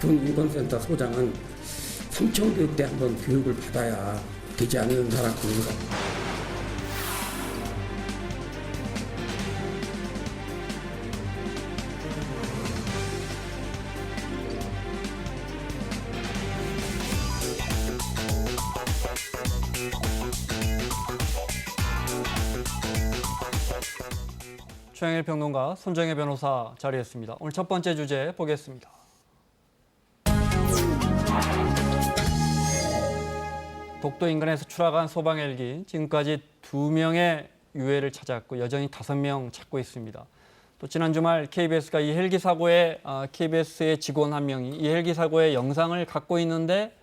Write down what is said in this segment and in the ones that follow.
군 인권센터 소장은 삼청교육 때 한번 교육을 받아야 되지 않는 사람입니다. 최영일 평론가, 손정혜 변호사 자리했습니다. 오늘 첫 번째 주제 보겠습니다. 독도 인근에서 추락한 소방 헬기, 지금까지 2명의 유해를 찾았고 여전히 5명 찾고 있습니다. 또 지난 주말 KBS가 이 헬기 사고에 KBS의 직원 한 명이 이 헬기 사고의 영상을 갖고 있는데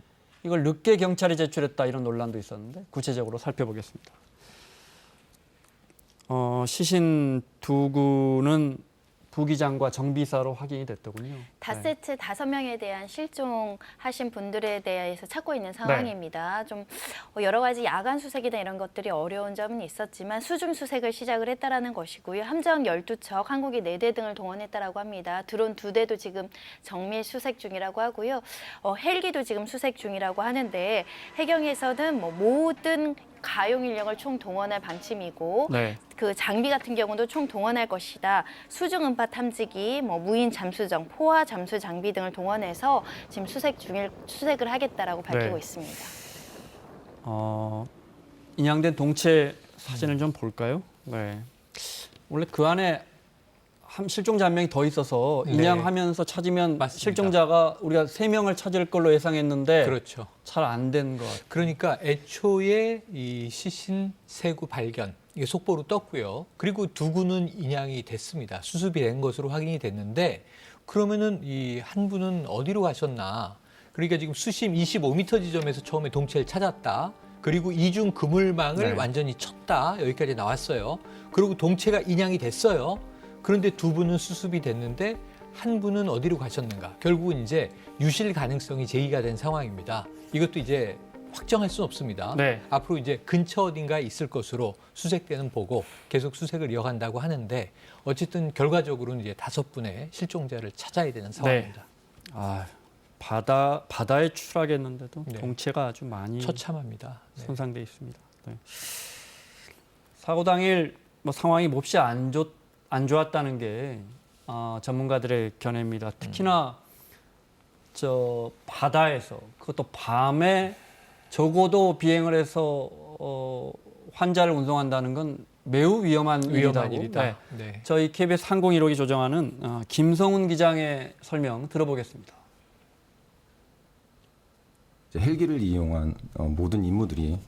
이걸 늦게 경찰에 제출했다, 이런 논란도 있었는데 구체적으로 살펴보겠습니다. 시신 2구는 부기장과 정비사로 확인이 됐더군요. 다세트 5명에 대한 실종하신 분들에 대해서 찾고 있는 상황입니다. 좀 여러 가지 야간 수색이나 이런 것들이 어려운 점은 있었지만 수중 수색을 시작을 했다라는 것이고요. 함정 12척, 항공기 4대 등을 동원했다라고 합니다. 드론 2대도 지금 정밀 수색 중이라고 하고요. 헬기도 지금 수색 중이라고 하는데 해경에서는 모든 가용 인력을 총 동원할 방침이고 그 장비 같은 경우도 총 동원할 것이다. 수중 음파 탐지기, 무인 잠수정, 포화 잠수 장비 등을 동원해서 지금 수색을 하겠다라고 밝히고 있습니다. 인양된 동체 사진을 좀 볼까요? 네. 원래 그 안에 실종자 한 명이 더 있어서 인양하면서 찾으면 맞습니다. 실종자가 우리가 3명을 찾을 걸로 예상했는데 그렇죠. 잘 안 된 것 같아요. 그러니까 애초에 이 시신 3구 발견, 이게 속보로 떴고요. 그리고 2구는 인양이 됐습니다. 수습이 된 것으로 확인이 됐는데 그러면은 이 한 분은 어디로 가셨나? 그러니까 지금 수심 25m 지점에서 처음에 동체를 찾았다. 그리고 이중 그물망을 완전히 쳤다. 여기까지 나왔어요. 그리고 동체가 인양이 됐어요. 그런데 2분은 수습이 됐는데 한 분은 어디로 가셨는가? 결국은 이제 유실 가능성이 제기가 된 상황입니다. 이것도 이제 확정할 수는 없습니다. 앞으로 이제 근처 어딘가에 있을 것으로 수색대는 보고 계속 수색을 이어간다고 하는데 어쨌든 결과적으로는 이제 5분의 실종자를 찾아야 되는 상황입니다. 바다에 추락했는데도 동체가 아주 많이 처참합니다. 손상돼 있습니다. 사고 당일 상황이 몹시 안 좋았다는 게 전문가들의 견해입니다. 특히나 바다에서, 그것도 밤에 적어도 비행을 해서 환자를 운송한다는 건 매우 위험한 일이다. 저희 KBS 항공1호기 조정하는 김성훈 기장의 설명 들어보겠습니다. 헬기를 이용한 모든 임무들이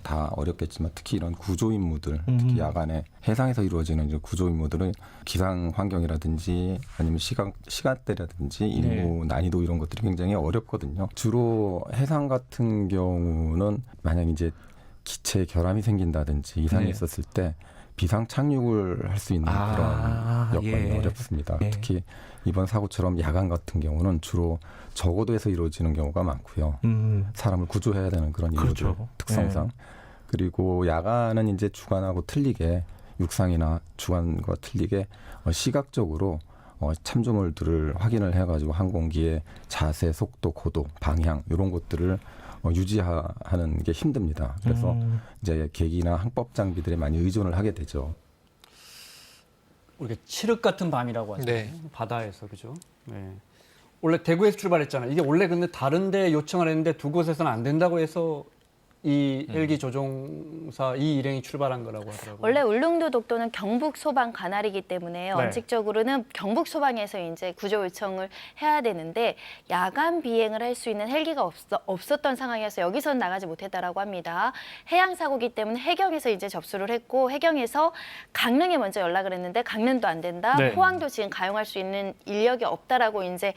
다 어렵겠지만 특히 이런 구조 임무들, 특히 야간에 해상에서 이루어지는 이제 구조 임무들은 기상 환경이라든지 아니면 시간대라든지 임무 난이도 이런 것들이 굉장히 어렵거든요. 주로 해상 같은 경우는 만약 이제 기체에 결함이 생긴다든지 이상이 있었을 때 비상 착륙을 할 수 있는 그런 여건이 어렵습니다. 특히 이번 사고처럼 야간 같은 경우는 주로 저고도에서 이루어지는 경우가 많고요. 사람을 구조해야 되는 그런 임무들 특성상. 그리고 야간은 이제 주간하고 틀리게, 육상이나 주간과 틀리게 시각적으로 참조물들을 확인을 해가지고 항공기의 자세, 속도, 고도, 방향 이런 것들을 유지하는 게 힘듭니다. 그래서 이제 계기나 항법 장비들에 많이 의존을 하게 되죠. 우리가 칠흑 같은 밤이라고 하죠. 바다에서, 그죠? 원래 대구에서 출발했잖아요. 이게 원래 근데 다른 데 요청을 했는데 2곳에서는 안 된다고 해서 이 헬기 조종사 이 일행이 출발한 거라고 하더라고요. 원래 울릉도 독도는 경북 소방 관할이기 때문에 원칙적으로는 경북 소방에서 이제 구조 요청을 해야 되는데 야간 비행을 할 수 있는 헬기가 없었던 상황이어서 여기서는 나가지 못했다라고 합니다. 해양 사고기 때문에 해경에서 이제 접수를 했고 해경에서 강릉에 먼저 연락을 했는데 강릉도 안 된다. 포항도 지금 가용할 수 있는 인력이 없다라고 이제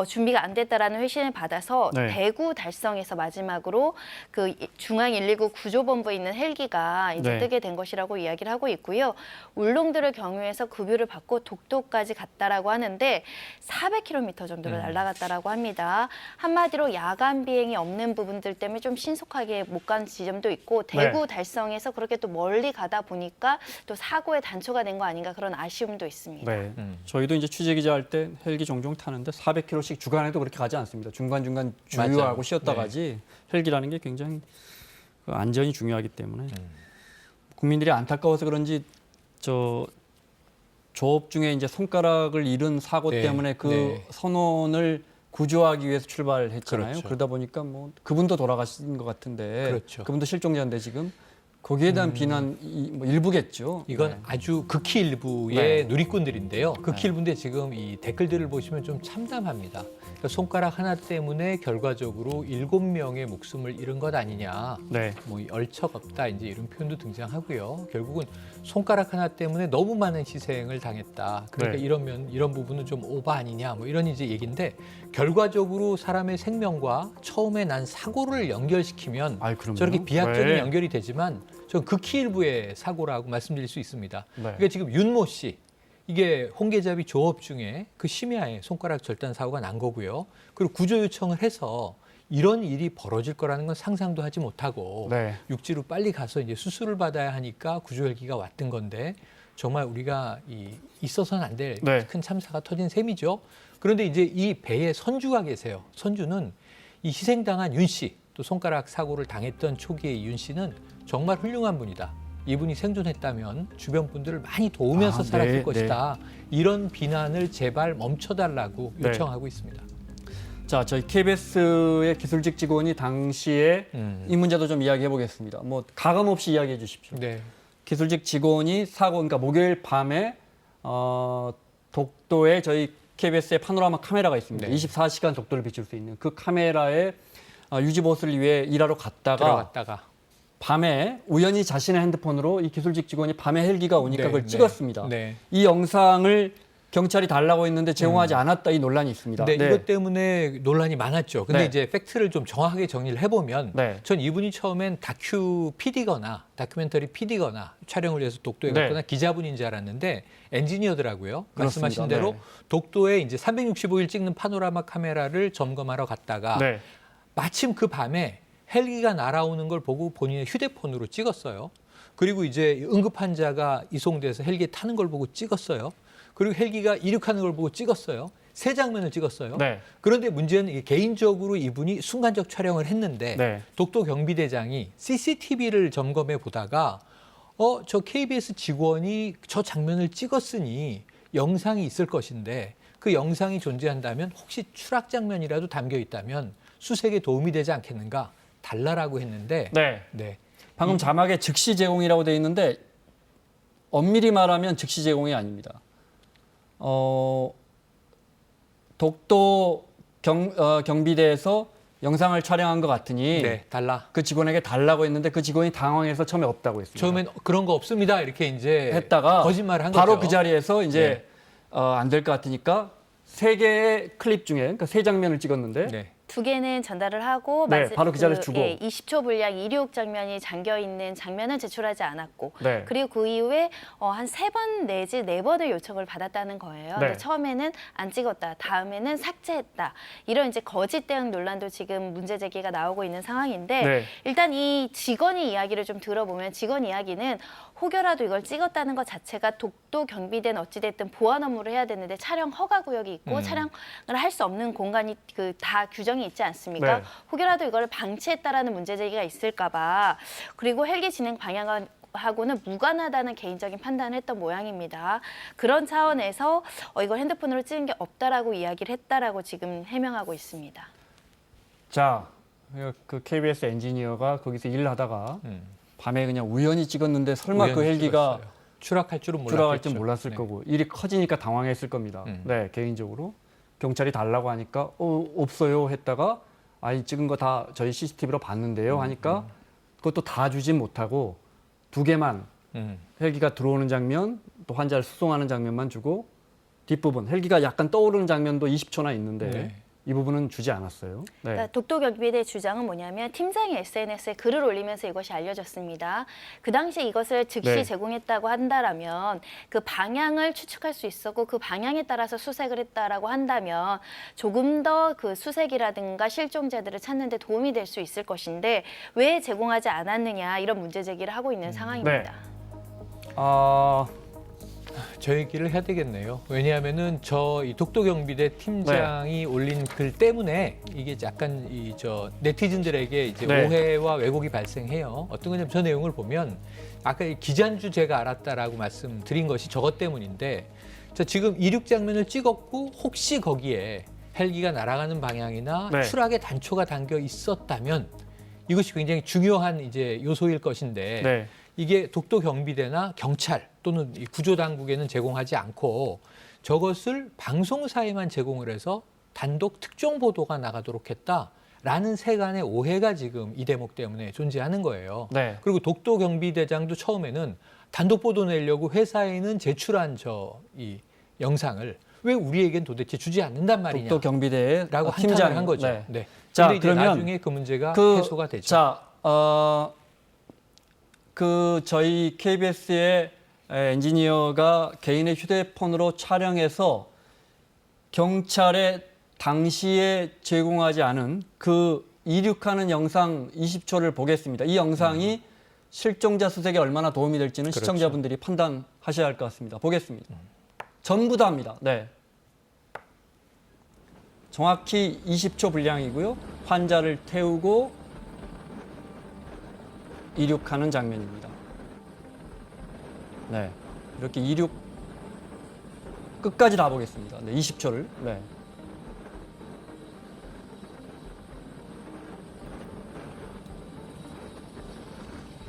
준비가 안 됐다라는 회신을 받아서 대구 달성에서 마지막으로 그 중앙 119 구조본부에 있는 헬기가 이제 네. 뜨게 된 것이라고 이야기를 하고 있고요. 울릉도를 경유해서 급유를 받고 독도까지 갔다라고 하는데 400km 정도를 날아갔다라고 합니다. 한마디로 야간 비행이 없는 부분들 때문에 좀 신속하게 못 간 지점도 있고 대구 달성에서 그렇게 또 멀리 가다 보니까 또 사고의 단초가 된 거 아닌가 그런 아쉬움도 있습니다. 네. 저희도 이제 취재 기자 할 때 헬기 종종 타는데 400km씩 주간에도 그렇게 가지 않습니다. 중간중간 주유하고 맞아요. 쉬었다 네. 가지. 헬기라는 게 굉장히 그 안전이 중요하기 때문에 국민들이 안타까워서 그런지 저 조업 중에 이제 손가락을 잃은 사고 네. 때문에 그 네. 선원을 구조하기 위해서 출발했잖아요. 그렇죠. 그러다 보니까 뭐 그분도 돌아가신 것 같은데 그렇죠. 그분도 실종자인데 지금 거기에 대한 비난이 뭐 일부겠죠. 이건 네. 아주 극히 일부의 네. 누리꾼들인데요. 극히 일부인데 지금 이 댓글들을 보시면 좀 참담합니다. 그러니까 손가락 하나 때문에 결과적으로 7명의 목숨을 잃은 것 아니냐. 네. 뭐 얼척없다 이제 이런 표현도 등장하고요. 결국은 손가락 하나 때문에 너무 많은 희생을 당했다. 그러니까 네. 이런 부분은 좀 오바 아니냐 뭐 이런 이제 얘기인데 결과적으로 사람의 생명과 처음에 난 사고를 연결시키면 아이, 그럼요. 저렇게 비약적인 네. 연결이 되지만 전 극히 일부의 사고라고 말씀드릴 수 있습니다. 네. 그러니까 지금 윤모 씨 이게 홍계잡이 조업 중에 그 심야에 손가락 절단 사고가 난 거고요. 그리고 구조 요청을 해서 이런 일이 벌어질 거라는 건 상상도 하지 못하고 네. 육지로 빨리 가서 이제 수술을 받아야 하니까 구조 헬기가 왔던 건데 정말 우리가 있어서는 안 될 큰 네. 참사가 터진 셈이죠. 그런데 이제 이 배에 선주가 계세요. 선주는 이 희생당한 윤 씨, 또 손가락 사고를 당했던 초기의 윤 씨는 정말 훌륭한 분이다. 이분이 생존했다면 주변 분들을 많이 도우면서 살았을 네, 것이다. 이런 비난을 제발 멈춰달라고 네. 요청하고 있습니다. 자, 저희 KBS의 기술직 직원이 당시에 이 문제도 좀 이야기해 보겠습니다. 뭐 가감 없이 이야기해 주십시오. 네. 기술직 직원이 사고, 그러니까 목요일 밤에 독도에 저희 KBS의 파노라마 카메라가 있습니다. 네. 24시간 독도를 비출 수 있는 그 카메라에 유지보수를 위해 일하러 갔다가 들어갔다가 밤에 우연히 자신의 핸드폰으로 이 기술직 직원이 밤에 헬기가 오니까 네, 그걸 네, 찍었습니다. 네. 이 영상을 경찰이 달라고 했는데 제공하지 않았다 이 논란이 있습니다. 네, 이것 때문에 논란이 많았죠. 근데 네. 이제 팩트를 좀 정확하게 정리를 해보면 네. 전 이분이 처음엔 다큐 PD거나 다큐멘터리 PD거나 촬영을 위해서 독도에 네. 갔거나 기자분인 줄 알았는데 엔지니어더라고요. 그렇습니다. 말씀하신 대로 네. 독도에 이제 365일 찍는 파노라마 카메라를 점검하러 갔다가 네. 마침 그 밤에 헬기가 날아오는 걸 보고 본인의 휴대폰으로 찍었어요. 그리고 이제 응급 환자가 이송돼서 헬기에 타는 걸 보고 찍었어요. 그리고 헬기가 이륙하는 걸 보고 찍었어요. 세 장면을 찍었어요. 네. 그런데 문제는 이게 개인적으로 이분이 순간적 촬영을 했는데 네. 독도 경비대장이 CCTV를 점검해 보다가 저 KBS 직원이 저 장면을 찍었으니 영상이 있을 것인데 그 영상이 존재한다면 혹시 추락 장면이라도 담겨 있다면 수색에 도움이 되지 않겠는가 달라라고 했는데 네. 네. 방금 자막에 즉시 제공이라고 돼 있는데 엄밀히 말하면 즉시 제공이 아닙니다. 독도 경비대에서 영상을 촬영한 것 같으니 네, 달라. 그 직원에게 달라고 했는데 그 직원이 당황해서 처음에 없다고 했습니다. 처음엔 그런 거 없습니다. 이렇게 이제 했다가 거짓말을 한 바로 거죠. 그 자리에서 이제 네. 안 될 것 같으니까 3개의 클립 중에 그러니까 3장면을 찍었는데 네. 2개는 전달을 하고 네, 바로 그 자리를 주고. 20초 분량 이륙 장면이 잠겨 있는 장면은 제출하지 않았고 네. 그리고 그 이후에 한 3번 내지 4번의 요청을 받았다는 거예요. 네. 근데 처음에는 안 찍었다, 다음에는 삭제했다. 이런 이제 거짓 대응 논란도 지금 문제 제기가 나오고 있는 상황인데 네. 일단 이 직원이 이야기를 좀 들어보면 직원 이야기는 혹여라도 이걸 찍었다는 것 자체가 독도 경비대는 어찌됐든 보안 업무를 해야 되는데 촬영 허가 구역이 있고 촬영을 할 수 없는 공간이 다 규정이 있지 않습니까? 네. 혹여라도 이거를 방치했다라는 문제 제기가 있을까-봐 그리고 헬기 진행 방향은 하고는 무관하다는 개인적인 판단을 했던 모양입니다. 그런 차원에서 이걸 핸드폰으로 찍은 게 없다라고 이야기를 했다라고 지금 해명하고 있습니다. 자, 그 KBS 엔지니어가 거기서 일을 하다가 밤에 그냥 우연히 찍었는데 설마 그 우연히 헬기가 찍었어요. 추락할 줄은 몰랐겠죠. 추락할 줄 몰랐을 네. 거고 일이 커지니까 당황했을 겁니다. 네, 개인적으로 경찰이 달라고 하니까 없어요 했다가 아니 찍은 거 다 저희 CCTV로 봤는데요 하니까 그것도 다 주진 못하고 2개만 헬기가 들어오는 장면 또 환자를 수송하는 장면만 주고 뒷부분 헬기가 약간 떠오르는 장면도 20초나 있는데 네. 이 부분은 주지 않았어요. 네. 그러니까 독도경비대 주장은 뭐냐면 팀장이 SNS에 글을 올리면서 이것이 알려졌습니다. 그 당시에 이것을 즉시 네. 제공했다고 한다라면 그 방향을 추측할 수 있었고 그 방향에 따라서 수색을 했다라고 한다면 조금 더 그 수색이라든가 실종자들을 찾는 데 도움이 될 수 있을 것인데 왜 제공하지 않았느냐 이런 문제 제기를 하고 있는 상황입니다. 저 얘기를 해야 되겠네요. 왜냐하면은 이 독도경비대 팀장이 올린 글 때문에 이게 약간 네티즌들에게 이제 네. 오해와 왜곡이 발생해요. 어떤 거냐면 저 내용을 보면 아까 이 기잔주 제가 알았다라고 말씀드린 것이 저것 때문인데 저 지금 이륙 장면을 찍었고 혹시 거기에 헬기가 날아가는 방향이나 네. 추락의 단초가 담겨 있었다면 이것이 굉장히 중요한 이제 요소일 것인데 네. 이게 독도경비대나 경찰 또는 이 구조당국에는 제공하지 않고 저것을 방송사에만 제공을 해서 단독 특종 보도가 나가도록 했다라는 세간의 오해가 지금 이 대목 때문에 존재하는 거예요. 네. 그리고 독도경비대장도 처음에는 단독 보도 내려고 회사에는 제출한 이 영상을 왜 우리에겐 도대체 주지 않는단 말이냐. 독도경비대의 라고 팀장이 한탄을 한 거죠. 네. 네. 자, 근데 이제 그러면 나중에 그 문제가 해소가 되죠. 자, 저희 KBS의 엔지니어가 개인의 휴대폰으로 촬영해서 경찰에 당시에 제공하지 않은 그 이륙하는 영상 20초를 보겠습니다. 이 영상이 실종자 수색에 얼마나 도움이 될지는 그렇죠. 시청자분들이 판단하셔야 할 것 같습니다. 보겠습니다. 전부 다입니다. 네. 정확히 20초 분량이고요. 환자를 태우고 이륙하는 장면입니다. 네. 이렇게 이륙 끝까지 다 보겠습니다. 네, 20초를. 네.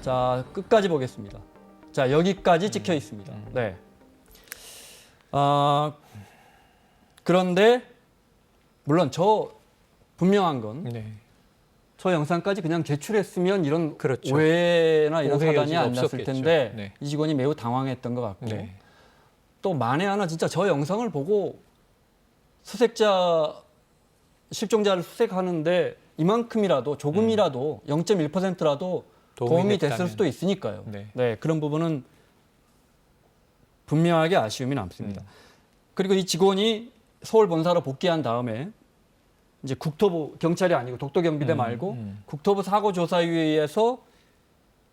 자, 끝까지 보겠습니다. 자, 여기까지 찍혀 있습니다. 네. 그런데 물론 분명한 건 네. 저 영상까지 그냥 제출했으면 이런 그렇죠. 오해나 이런 오해 사단이 여지가 안 났을 없었겠죠. 텐데 네. 이 직원이 매우 당황했던 것 같고 네. 또 만에 하나 진짜 저 영상을 보고 실종자를 수색하는데 이만큼이라도 조금이라도 0.1%라도 도움이 됐을 됐다면. 수도 있으니까요. 네. 네, 그런 부분은 분명하게 아쉬움이 남습니다. 그리고 이 직원이 서울 본사로 복귀한 다음에 이제 국토부 경찰이 아니고 독도경비대 말고 국토부 사고조사위에서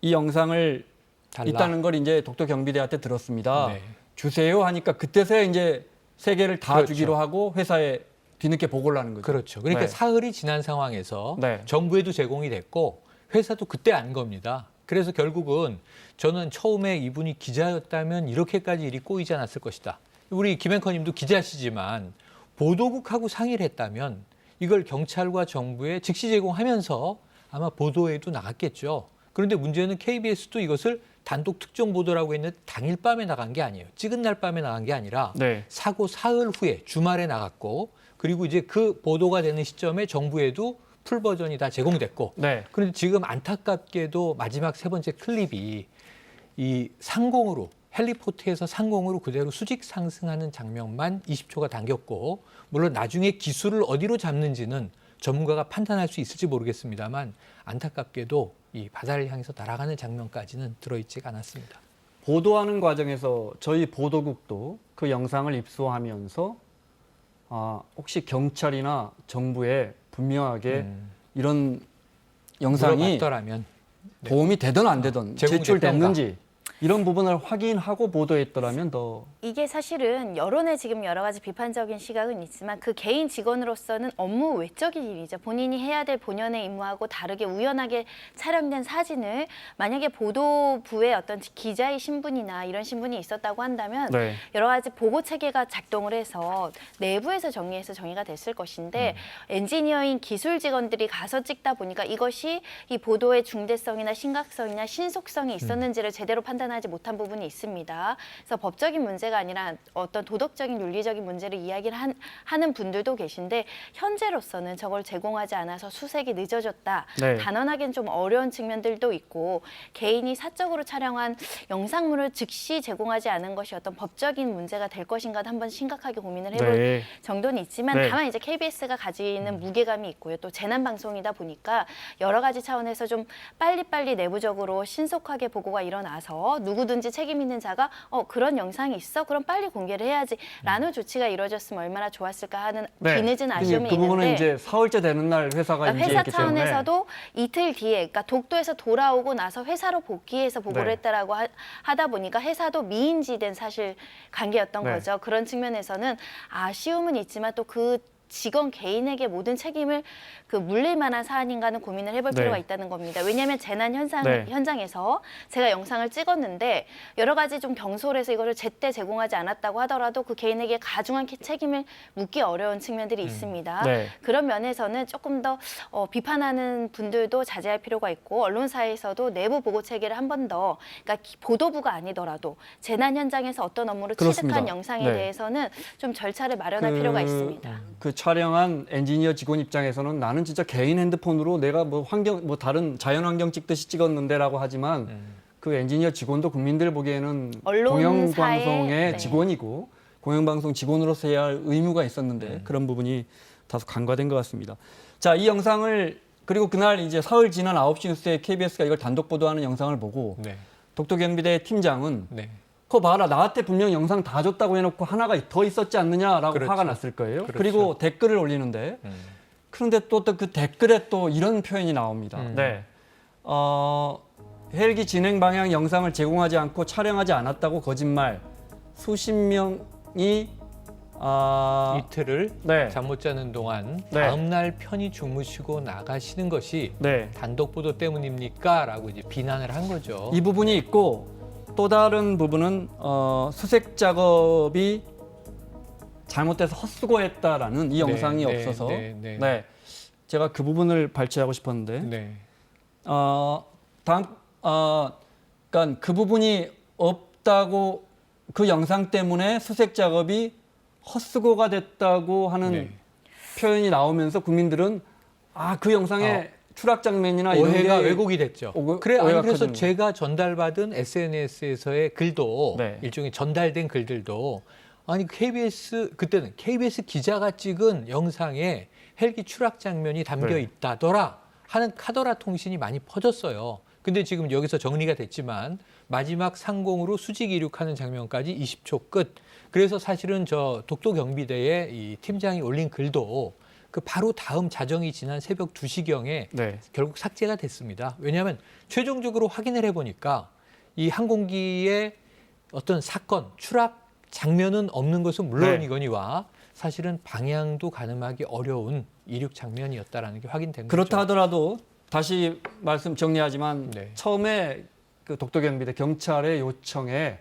이 영상을 달라. 있다는 걸 이제 독도경비대한테 들었습니다. 네. 주세요 하니까 그때서야 이제 세 개를 다 그렇죠. 주기로 하고 회사에 뒤늦게 보고를 하는 거죠. 그렇죠. 그러니까 네. 사흘이 지난 상황에서 네. 정부에도 제공이 됐고 회사도 그때 안 겁니다. 그래서 결국은 저는 처음에 이분이 기자였다면 이렇게까지 일이 꼬이지 않았을 것이다. 우리 김앵커님도 기자시지만 보도국하고 상의를 했다면 이걸 경찰과 정부에 즉시 제공하면서 아마 보도에도 나갔겠죠. 그런데 문제는 KBS도 이것을 단독 특종 보도라고 했는데 당일 밤에 나간 게 아니에요. 찍은 날 밤에 나간 게 아니라 네. 사고 사흘 후에 주말에 나갔고 그리고 이제 그 보도가 되는 시점에 정부에도 풀 버전이 다 제공됐고 네. 그런데 지금 안타깝게도 마지막 세 번째 클립이 이 상공으로 헬리포트에서 상공으로 그대로 수직 상승하는 장면만 20초가 담겼고 물론 나중에 기술을 어디로 잡는지는 전문가가 판단할 수 있을지 모르겠습니다만 안타깝게도 이 바다를 향해서 날아가는 장면까지는 들어있지가 않았습니다. 보도하는 과정에서 저희 보도국도 그 영상을 입수하면서 혹시 경찰이나 정부에 분명하게 이런 영상이 물어봤더라면 도움이 되든 안 되든 제공됐던가. 제출됐는지 이런 부분을 확인하고 보도했더라면 더 이게 사실은 여론의 지금 여러 가지 비판적인 시각은 있지만 그 개인 직원으로서는 업무 외적인 일이죠. 본인이 해야 될 본연의 임무하고 다르게 우연하게 촬영된 사진을 만약에 보도부의 어떤 기자의 신분이나 이런 신분이 있었다고 한다면 네. 여러 가지 보고 체계가 작동을 해서 내부에서 정리해서 정의가 됐을 것인데 엔지니어인 기술 직원들이 가서 찍다 보니까 이것이 이 보도의 중대성이나 심각성이나 신속성이 있었는지를 제대로 판단하지 판단하지 못한 부분이 있습니다. 그래서 법적인 문제가 아니라 어떤 도덕적인 윤리적인 문제를 이야기를 하는 분들도 계신데 현재로서는 저걸 제공하지 않아서 수색이 늦어졌다. 네. 단언하기는 좀 어려운 측면들도 있고 개인이 사적으로 촬영한 영상물을 즉시 제공하지 않은 것이 어떤 법적인 문제가 될 것인가 한번 심각하게 고민을 해볼 네. 정도는 있지만 네. 다만 이제 KBS가 가지는 무게감이 있고요. 또 재난 방송이다 보니까 여러 가지 차원에서 좀 빨리빨리 내부적으로 신속하게 보고가 일어나서 누구든지 책임 있는 자가 그런 영상이 있어? 그럼 빨리 공개를 해야지 라는 조치가 이루어졌으면 얼마나 좋았을까 하는 뒤늦은 아쉬움이 그 부분은 있는데 이제 사흘째 되는 날 회사가 그러니까 회사 인지했기 때문에 차원에서도 이틀 뒤에 그러니까 독도에서 돌아오고 나서 회사로 복귀해서 보고를 네. 했다라고 하다 보니까 회사도 미인지된 사실 관계였던 네. 거죠. 그런 측면에서는 아쉬움은 있지만 또 그 직원 개인에게 모든 책임을 그 물릴 만한 사안인가는 고민을 해볼 네. 필요가 있다는 겁니다. 왜냐하면 재난 네. 현장에서 제가 영상을 찍었는데 여러 가지 좀 경솔해서 이거를 제때 제공하지 않았다고 하더라도 그 개인에게 가중한 책임을 묻기 어려운 측면들이 있습니다. 네. 그런 면에서는 조금 더 비판하는 분들도 자제할 필요가 있고 언론사에서도 내부 보고 체계를 한 번 더 그러니까 보도부가 아니더라도 재난 현장에서 어떤 업무를 그렇습니다. 취득한 영상에 네. 대해서는 좀 절차를 마련할 필요가 있습니다. 그 촬영한 엔지니어 직원 입장에서는 나는 진짜 개인 핸드폰으로 내가 뭐 다른 자연 환경 찍듯이 찍었는데라고 하지만 그 엔지니어 직원도 국민들 보기에는 언론사의, 공영방송의 네. 직원이고 공영방송 직원으로서 해야 할 의무가 있었는데 그런 부분이 다소 간과된 것 같습니다. 자, 이 영상을 그리고 그날 이제 사흘 지난 9시 뉴스에 KBS가 이걸 단독 보도하는 영상을 보고 네. 독도경비대 팀장은 네. 그거 봐라, 나한테 분명 영상 다 줬다고 해놓고 하나가 더 있었지 않느냐라고 그렇죠. 화가 났을 거예요. 그렇죠. 그리고 댓글을 올리는데 그런데 또 그 댓글에 또 이런 표현이 나옵니다. 네. 헬기 진행 방향 영상을 제공하지 않고 촬영하지 않았다고 거짓말. 수십 명이 이틀을 네. 잠 못 자는 동안 네. 다음 날 편히 주무시고 나가시는 것이 네. 단독 보도 때문입니까?라고 이제 비난을 한 거죠. 이 부분이 있고 또 다른 부분은 수색 작업이 잘못돼서 헛수고했다라는 이 영상이 네, 없어서 네. 제가 그 부분을 발췌하고 싶었는데 네. 그러니까 그 부분이 없다고 그 영상 때문에 수색 작업이 헛수고가 됐다고 하는 네. 표현이 나오면서 국민들은 그 영상에 추락 장면이나 이런 오해가 게 왜곡이 됐죠. 오해가 그래서 커지는 제가 전달받은 SNS에서의 글도 네. 일종의 전달된 글들도 아니 그때는 KBS 기자가 찍은 영상에 헬기 추락 장면이 담겨 네. 있다더라 하는 카더라 통신이 많이 퍼졌어요. 근데 지금 여기서 정리가 됐지만 마지막 상공으로 수직 이륙하는 장면까지 20초 끝. 그래서 사실은 저 독도 경비대의 이 팀장이 올린 글도 그 바로 다음 자정이 지난 새벽 2시경에 네. 결국 삭제가 됐습니다. 왜냐하면 최종적으로 확인을 해보니까 이 항공기의 어떤 사건, 추락 장면은 없는 것은 물론이거니와 사실은 방향도 가늠하기 어려운 이륙 장면이었다라는 게 확인된 그렇다 거죠. 하더라도 다시 말씀 정리하지만 네. 처음에 그 독도경비대 경찰의 요청에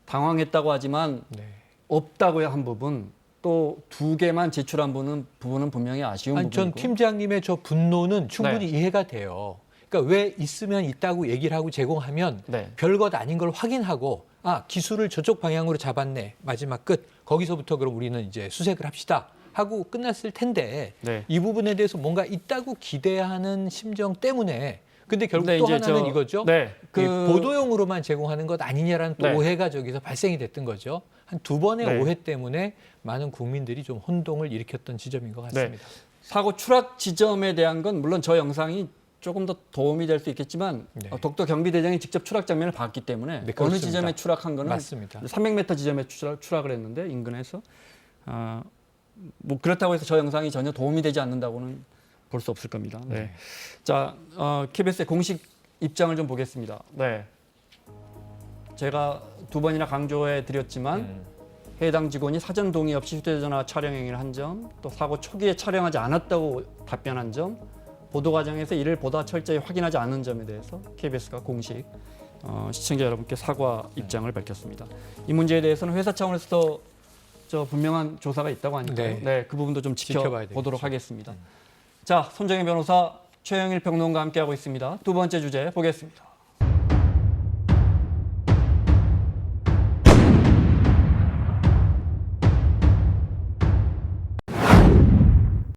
당황했다고 하지만 네. 없다고 한 부분 또 2개만 제출한 부분은 분명히 아쉬운 아니, 전 부분이고 팀장님의 저 분노는 충분히 네. 이해가 돼요. 그러니까 왜 있으면 있다고 얘기를 하고 제공하면 네. 별것 아닌 걸 확인하고 기술을 저쪽 방향으로 잡았네. 마지막 끝. 거기서부터 그럼 우리는 이제 수색을 합시다. 하고 끝났을 텐데 네. 이 부분에 대해서 뭔가 있다고 기대하는 심정 때문에 근데 결국 근데 또 이제 하나는 이거죠. 네. 이 보도용으로만 제공하는 것 아니냐라는 또 네. 오해가 저기서 발생이 됐던 거죠. 한 2번의 네. 오해 때문에 많은 국민들이 좀 혼동을 일으켰던 지점인 것 같습니다. 사고 추락 지점에 대한 건 물론 저 영상이 조금 더 도움이 될 수 있겠지만 네. 독도 경비대장이 직접 추락 장면을 봤기 때문에 네, 어느 그렇습니다. 지점에 추락한 거는 맞습니다. 300m 지점에 추락을 했는데 인근에서 뭐 그렇다고 해서 저 영상이 전혀 도움이 되지 않는다고는 볼 수 없을 겁니다. 네. 자, KBS의 공식 입장을 좀 보겠습니다. 네. 제가 2번이나 강조해 드렸지만 해당 직원이 사전 동의 없이 휴대전화 촬영 행위를 한 점, 또 사고 초기에 촬영하지 않았다고 답변한 점, 보도 과정에서 이를 보다 철저히 확인하지 않은 점에 대해서 KBS가 공식 시청자 여러분께 사과 입장을 밝혔습니다. 이 문제에 대해서는 회사 차원에서도 분명한 조사가 있다고 하니까요. 네, 그 부분도 좀 지켜봐야 지켜보도록 되겠죠. 하겠습니다. 자, 손정혜 변호사, 최영일 평론가 함께하고 있습니다. 2번째 주제 보겠습니다.